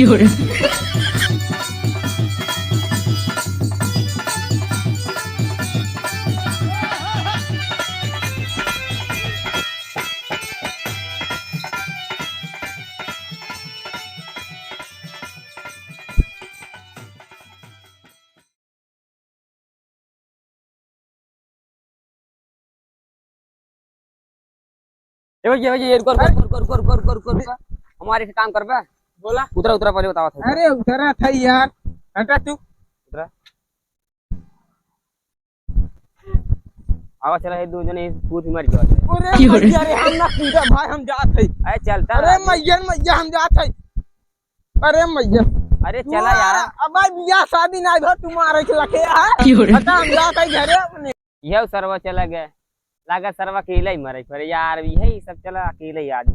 ये हमारे से काम कर बे। बोला उतरा उतरा पहले बतावा था। अरे उतरा था यार, हटा तू उतरा आवाज चला है दो जने पूछ मर गया। अरे मैया रे हम ना पूजा भाई हम जात है। अरे चलता अरे मैया मैया हम जात है। अरे मैया अरे चला यार। अब बियाह शादी ना भो तुम्हारे के लखे है। हटा हम जात है घरे अपने। यह सरवा चला गया लागा सरवा अकेला ही मरे पर यार भी है सब चला अकेले ही आज।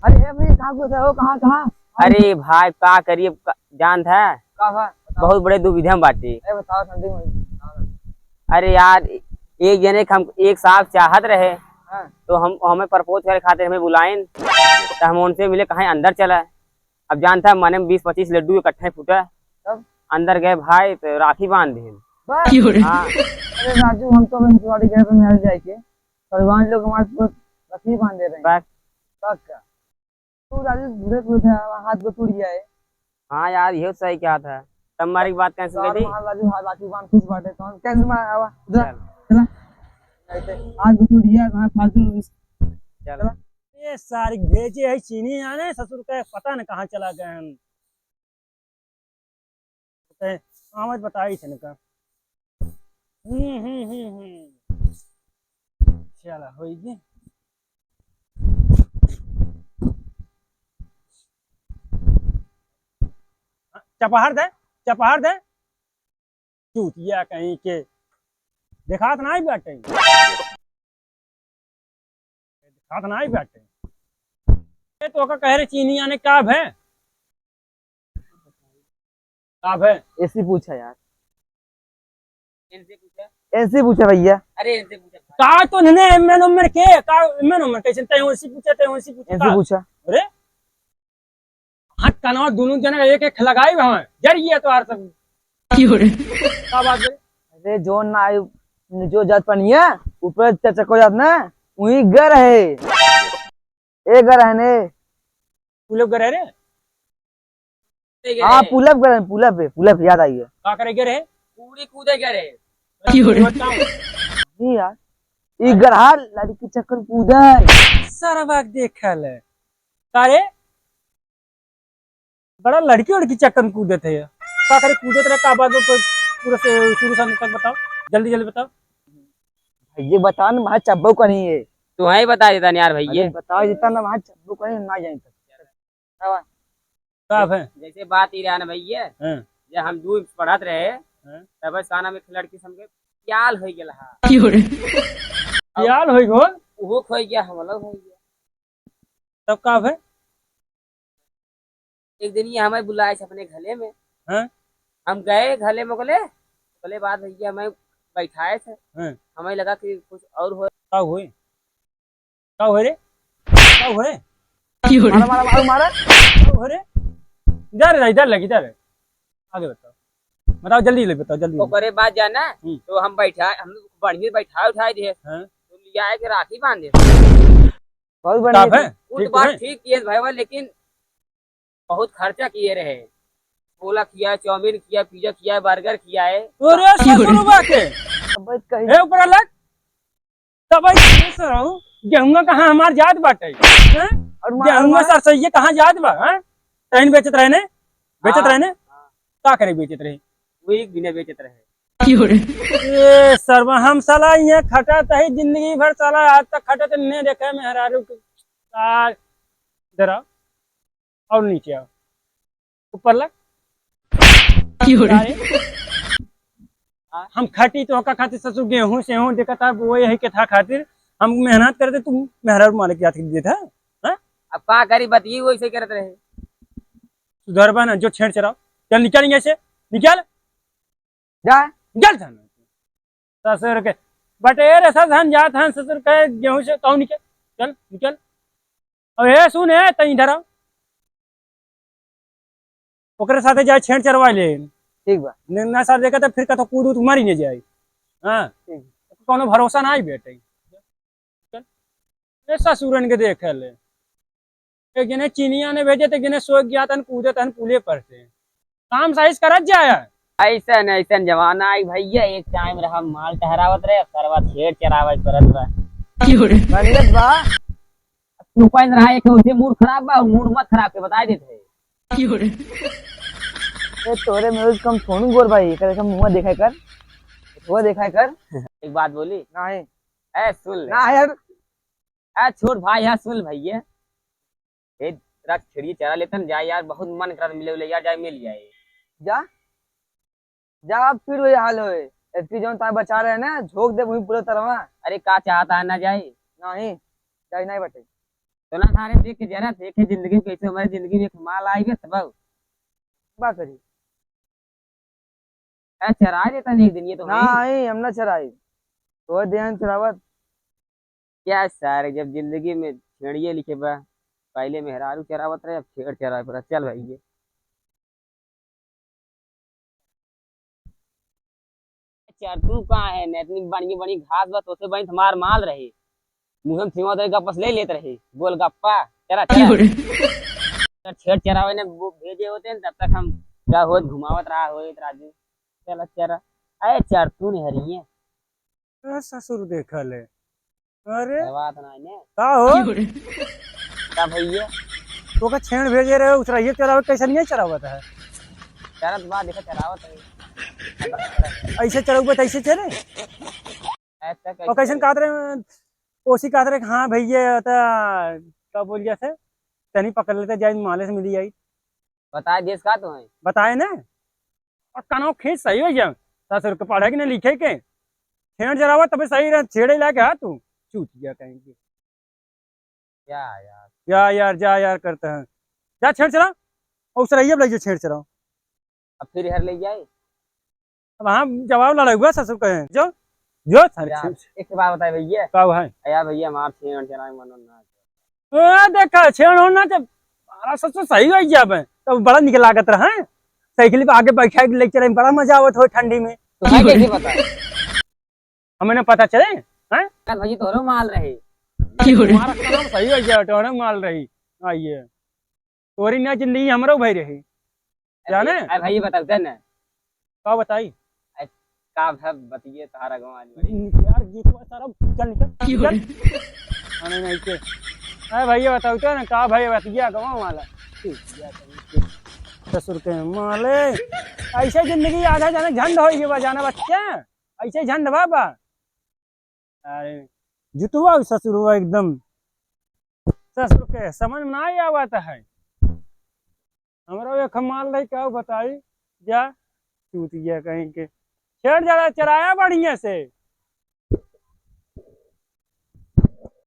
अरे भाई कहां को हो कहां कहां? अरे भाई का करिए जान था का भाई बहुत बड़े दुविधा में बाटे। ए बताओ ठंडी में। अरे यार एक जने हम एक साथ चाहत रहे हां तो हम हमें प्रपोज करे खातिर हमें बुलाएं तो हम उनसे मिले कहीं अंदर चला। अब जानता है माने 20-25 लड्डू इकट्ठे फूटा तब अंदर गए भाई तो राखी बांध दे। हाँ अरे राजू हम तो तुम्हारे घर पे मिल जाए के भगवान लोग हमारे पास रखी बांध दे रहे हैं। क्या तू राजू बुरे बुरे हाथ को टूट गया है। हाँ यार ये सही क्या था तब हमारी बात कैंसिल कर दी। राजू हाथ राखी बांध खुश बाटे तो कैंसिल मार आवा इधर चला ऐसे हाथ को टूट गया कहां फालतू चल ये सारी भेजे है चीनी आने ससुर का पता न कहाँ चला गए हम आवाज बताई थे ना चला होगी चपहार दे चूतिया कहीं के देखा तो नहीं बैठे तो कह रहे चीनी आने काब है ऐसे पूछा यार इनसे पूछा। ऐसे पूछा भैया। अरे इनसे पूछा का तो ने एमएन उमर के का एमएन उमर कैसे तय ऐसे पूछा ऐसे पूछा। अरे हाथ कनवा दोनों जने एक एक लगाई हमें जरिए तो आर सब का बात है। अरे जो ना आयु जो जात पनिया ऊपर चचा को जात ना वही घर है ए घर है ने पुलब करे रे हाँ पुलब याद आई है। का करे गे रे पूरी कूदे गए रे नहीं यार ये गढ़ा लड़की चक्कर कूदा सारा बात देखल है कारे बड़ा लड़की उड़की चक्कर में कूदे थे का करे कूदे थे का बात पूरा से शुरू से तक बताओ जल्दी जल्दी बताओ ये बता ना वहाँ चब्बू का नहीं है तू ही बता देता यार भैया बताओ जितना ना वहाँ चब्बू का नहीं ना जाए का है जैसे बात ही रहा ना भैया जब हम दूर पढ़त रहे तब साना में लड़की समझे प्याल हो गया यार होई गो वो खोई गया हम अलग हो गया। तब का है एक दिन ये हमें बुलाए अपने घले में हैं हम गए घले में बोले बात भैया हमें बैठाए थे हमें लगा कि कुछ और हो का हुए रे मारा रे इधर लगी इधर आगे बताओ जल्दी बताओ जल्दी तो करे बात जाना तो हम बढ़िया बैठा उठाए थे तो लिया है कि राखी बांध दे बहुत बढ़िया वो बात ठीक किए भाई लेकिन बहुत खर्चा किए रहे पोला किया चाउमीन किया पिज्जा किया बर्गर किया है अरे ससुरबा के ए ऊपर अलग तब गेहूं कहाँ हमार जात बाटे गेहूं सरसैया कहाँ जात बा तहन बेचत रहने का करे बेचत रहे वही बिना बेचत रहे ये सर्व हम साला ये खटत है जिंदगी भर साला आज तक खटत नहीं देखे मेहरारू इधर आओ और नीचे आओ ऊपर लग हम खटी तो का खातिर ससुर गेहूं से हूं देखा था वो यही के था खातिर हम मेहनत करते तुम मेहरारू मारे क्या देता अब का करी बताइए वैसे करते रहे सुधरबा ना जो छेड़ चढ़ाओ चल निकल से निकल जा निकल ससुर के बटेर ऐसा धन जात हैं ससुर के गेहूं से कहूं निकल चल निकल अब ए सुन है तई इधर आ। ओकरे साथे जाए छेड़ चरवा ले ठीक बा। ना साथ देखा तो फिर कतो कूद उद मरी नहीं जाए। हाँ ठीक। कोनो भरोसा ना बेटे। ए ससुरन के देख ले एक जने चीनिया ने भेजे थे जने सो गया तन कूदे तन पुले पर से काम साइज करत जाया। ऐसन ऐसन जमाना आई भैया, एक टाइम रहा माल ठहरावत रहे, सरवा छेड़ चरावत करत बा। बढ़िया बा। तू पाइन रहा एक उसे मूड खराब बा, और मूड मत खराब के बता देते। ए तोरे में कम सोनू गोर भाई करे का मुंह देखा कर, वो देखा कर। एक बात बोली नहीं ए सुन ले। ना यार। ए छोड़ भाई यार, सुन भैया ए रख छिड़ी चरा लेतन जाए यार, बहुत मन कर मिले उले यार, जाए मिल जाए। जा जा अब फिर वही हाल होए। एतकी जो तार बचा रहे ना झोंक दे वही पूरा तरवा। अरे का चाहता है ना जाए। नहीं जाई नहीं बटे। तो ना थारे देख के जरा देखे जिंदगी कैसे, हमारी जिंदगी में एक माल आई तब बा करी ए चरा देता एक दिन ये तो है। नहीं हम ना चराई तो ध्यान चरावत। क्या सर, जब जिंदगी में छेड़िए लिखे बा, पहले मेहरारू चरावत रहे, अब छेड़ चरा पड़ा। चल भाई ये चार तू कहाँ है ने, इतनी बड़ी बड़ी घास बा तोसे बनी हमार माल रहे, मुहम सीमा तो गप्पस ले लेते रहे गोल गप्पा। चरा चरा छेड़ चरावे ने वो भेजे होते हैं, तब तक हम क्या हो घुमावत रहा हो राजू। चला चरा अरे चार तू नहीं हरी है ससुर देख ले। अरे बात ना ने का हो का भैया तो का छेड़ भेजे रहे उतरा ये चरावे कैसे नहीं चरावत है। चरा तो बात देखा चरावत है ऐसे चरावे तो ऐसे चले ऐसा और कैसे काट रहे कोसी काट रहे। हाँ भैया क्या बोल गया थे तनी पकड़ लेते जाए माले से मिली जाए। बताए देश का तो है बताए ना और कनो खींच सही हो जाए ससुर के पढ़े कि नहीं लिखे के छेड़ जरावा तब सही रह छेड़े ला के हा तू चूत गया कहीं के। क्या यार जा यार करते हैं जा छेड़ चरा और उस रही लग छेड़ चराओ। अब फिर हर ले जाए। अब हाँ जवाब लड़ा हुआ ससुर कहे जो जो यार, एक बात बताए भैया का है यार भैया हमार छेड़ चरावे मन ना देखा छेड़ होना जब हमारा ससुर सही हो जाए तो बड़ा निक लागत रहा है। साइकिल पे आगे बैठा के लेके चले बड़ा मजा आवत हो ठंडी में। तो है कैसे पता है हमें पता चले हैं यार भाई तोरो माल रहे हमारा काम सही हो जाए टोरे माल रही आइए तोरी ना जिंदगी हमरो भाई रही जाने। अरे भाई बताते ना का बताई का भब बतिए तारा गवान बड़ी यार गीत सारा चल निकल अरे नहीं के अरे भैया बताओ तो ना का भाई बतिया गवाओ वाला ससुर के माले ऐसे जिंदगी आधा जाने झंड हो गई जाना बच्चा ऐसे झंड बाबा। अरे जुतुआ ससुर हुआ एकदम ससुर के समझ में नहीं आवता है। हमारा एक माल नहीं क्या बताई जा टूट गया कहीं के छेड़ जरा चराया बढ़िया से।